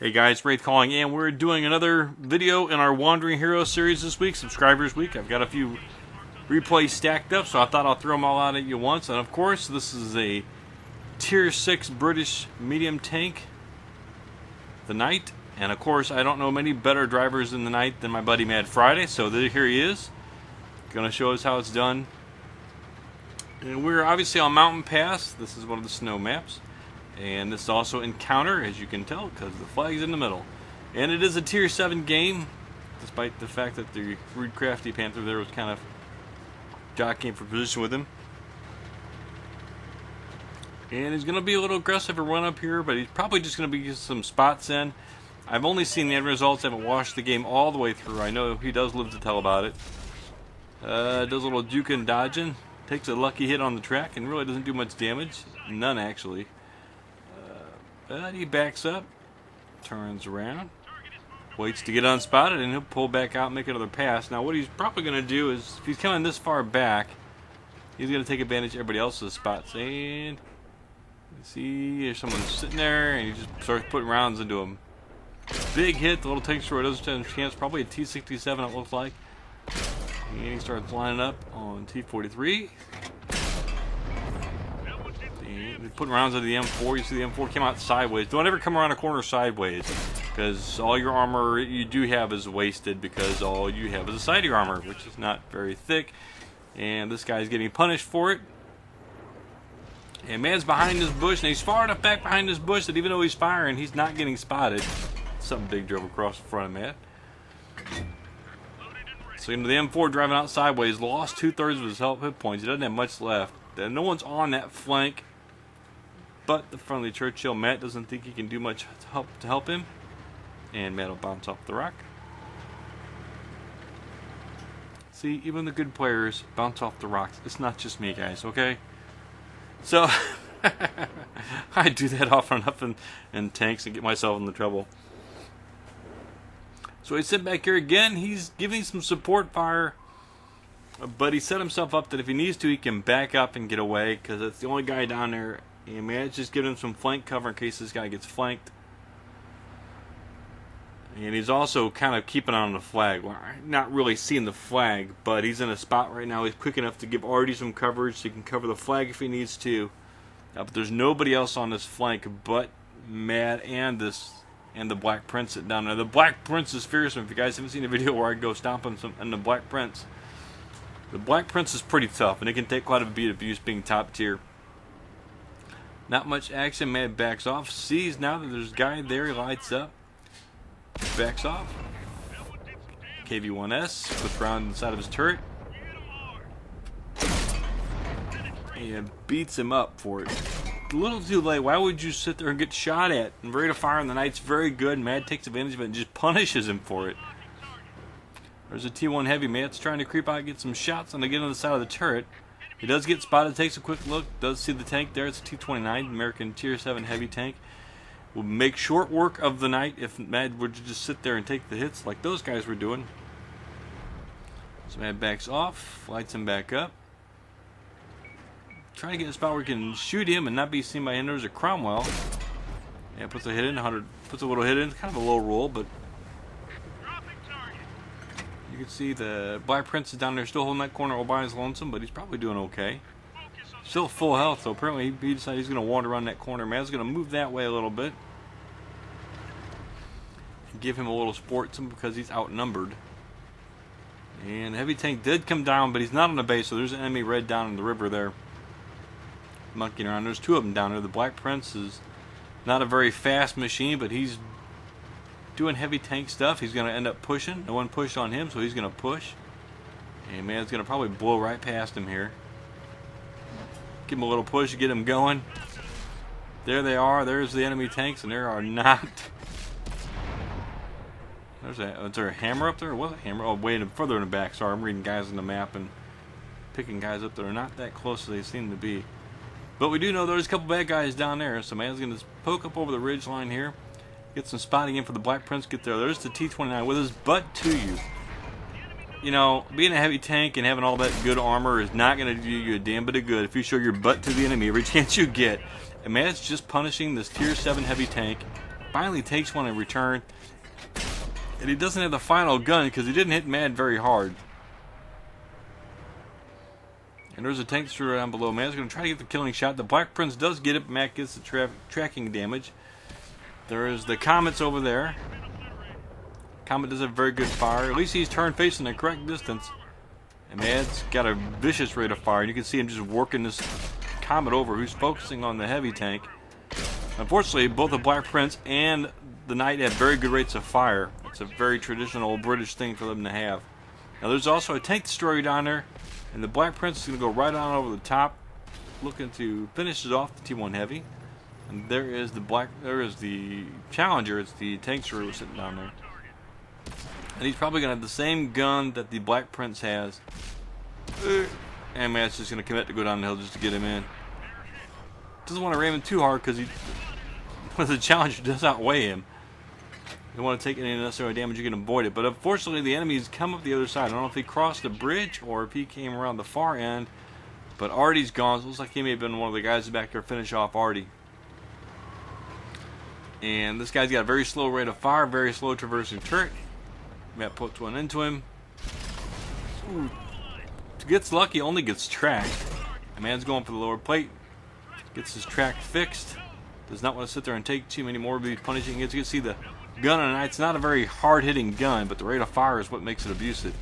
Hey guys, Wraith calling, and we're doing another video in our Wandering Heroes series this week, Subscribers Week. I've got a few replays stacked up, so I thought I'll throw them all out at you once. And of course, this is a Tier 6 British medium tank, the Knight. And of course, I don't know many better drivers in the Knight than my buddy MadFriday, so here he is. Going to show us how it's done. And we're obviously on Mountain Pass. This is one of the snow maps. And this is also Encounter, as you can tell, because the flag's in the middle. And it is a Tier 7 game, despite the fact that the Rude Crafty Panther there was kind of jockeying for position with him. And he's going to be a little aggressive and run up here, but he's probably just going to be some spots in. I've only seen the end results. I haven't watched the game all the way through. I know he does live to tell about it. Does a little juking and dodging. Takes a lucky hit on the track and really doesn't do much damage. None, actually. But he backs up, turns around, waits to get unspotted, and he'll pull back out and make another pass. Now what he's probably going to do is, if he's coming this far back, he's going to take advantage of everybody else's spots. And see, there's someone sitting there, and he just starts putting rounds into him. Big hit, the little tank destroyer doesn't stand a chance, probably a T-67 it looks like. And he starts lining up on T-43. Putting rounds into the M4. You see the M4 came out sideways. Don't ever come around a corner sideways, because all your armor you do have is wasted, because all you have is a side of your armor, which is not very thick. And this guy's getting punished for it. And man's behind this bush, and he's far enough back behind this bush that even though he's firing, he's not getting spotted. Something big drove across the front of Matt. So into the M4 driving out sideways, lost 2/3 of his hit points. He doesn't have much left. No one's on that flank but the friendly Churchill. Matt doesn't think he can do much to help him. And Matt will bounce off the rock. See, even the good players bounce off the rocks. It's not just me, guys, okay? So, I do that often enough in tanks and get myself into trouble. So he's sitting back here again. He's giving some support fire. But he set himself up that if he needs to, he can back up and get away, because that's the only guy down there. And Matt's just giving him some flank cover in case this guy gets flanked. And he's also kind of keeping on the flag. Well, not really seeing the flag, but he's in a spot right now. He's quick enough to give Artie some coverage so he can cover the flag if he needs to. But there's nobody else on this flank but Matt and the Black Prince down there. The Black Prince is fearsome. If you guys haven't seen the video where I go stomping the Black Prince. The Black Prince is pretty tough, and it can take quite a bit of abuse being top tier. Not much action. Matt backs off. Sees now that there's a guy there. He lights up. Backs off. KV-1S puts around inside of his turret. And beats him up for it. A little too late. Why would you sit there and get shot at? And rate of fire on the Knight's very good. Matt takes advantage of it and just punishes him for it. There's a T1 Heavy. Matt's trying to creep out and get some shots on the side of the turret. He does get spotted, takes a quick look, does see the tank there. It's a T-29, American Tier 7 heavy tank. Will make short work of the Knight if Mad were to just sit there and take the hits like those guys were doing. So Mad backs off, lights him back up. Trying to get a spot where he can shoot him and not be seen by him. There's a Cromwell. Yeah, puts a hit in, puts a little hit in. It's kind of a low roll, but you can see the Black Prince is down there still holding that corner all by his lonesome, but he's probably doing okay. Still full health, so apparently he decided he's going to wander around that corner. Mad's going to move that way a little bit. And give him a little sport because he's outnumbered. And the heavy tank did come down, but he's not on the base, so there's an enemy red down in the river there. Monkeying around. There's two of them down there. The Black Prince is not a very fast machine, but he's doing heavy tank stuff. He's going to end up pushing. No one pushed on him, so he's going to push. And Man's going to probably blow right past him here. Give him a little push to get him going. There they are. There's the enemy tanks, and there are not. Is there a hammer up there? Or was it a hammer? Oh, way further in the back. Sorry, I'm reading guys on the map and picking guys up that are not that close as they seem to be. But we do know there's a couple bad guys down there, so Man's going to poke up over the ridge line here. Get some spotting in for the Black Prince. Get there. There's the T-29 with his butt to you. You know, being a heavy tank and having all that good armor is not going to do you a damn bit of good if you show your butt to the enemy every chance you get. And man, it's just punishing this Tier 7 heavy tank finally takes one in return. And he doesn't have the final gun because he didn't hit Mad very hard. And there's a tank destroyer down below. Mad's going to try to get the killing shot. The Black Prince does get it. Matt gets the tracking damage. There's the Comet's over there. Comet does a very good fire. At least he's turned facing the correct distance. And Mad's got a vicious rate of fire. And you can see him just working this Comet over, who's focusing on the heavy tank. Unfortunately, both the Black Prince and the Knight have very good rates of fire. It's a very traditional British thing for them to have. Now there's also a tank destroyer down there. And the Black Prince is going to go right on over the top, looking to finish it off the T1 Heavy. And there is the Challenger. It's the tank destroyer sitting down there. And he's probably going to have the same gun that the Black Prince has. And Matt's just going to commit to go down the hill just to get him in. Doesn't want to ram him too hard because the Challenger does outweigh him. You don't want to take any unnecessary damage, you can avoid it. But unfortunately, the enemies come up the other side. I don't know if he crossed the bridge or if he came around the far end. But Artie's gone. So it looks like he may have been one of the guys back there to finish off Artie. And this guy's got a very slow rate of fire, very slow traversing turret. Matt puts one into him. Ooh. Gets lucky, only gets tracked. The man's going for the lower plate. Gets his track fixed. Does not want to sit there and take too many more, but he's punishing. You can see the gun on it. It's not a very hard-hitting gun, but the rate of fire is what makes it abusive.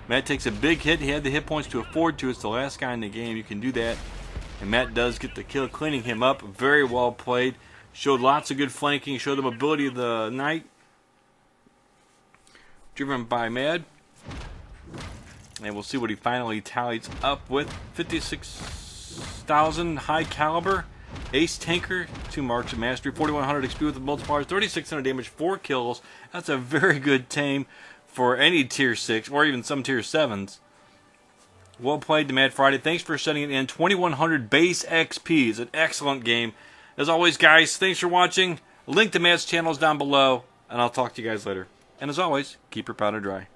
Matt takes a big hit. He had the hit points to afford to. It's the last guy in the game. You can do that. And Matt does get the kill, cleaning him up. Very well played. Showed lots of good flanking. Showed the mobility of the Knight. Driven by Mad. And we'll see what he finally tallies up with. 56,000 high caliber. Ace Tanker, 2 marks of mastery, 4,100 XP with the multipliers, 3,600 damage, 4 kills. That's a very good tame for any tier 6 or even some tier 7s. Well played to MadFriday. Thanks for setting it in. 2,100 base XP is an excellent game. As always, guys, thanks for watching. Link to Mad's channel is down below, and I'll talk to you guys later. And as always, keep your powder dry.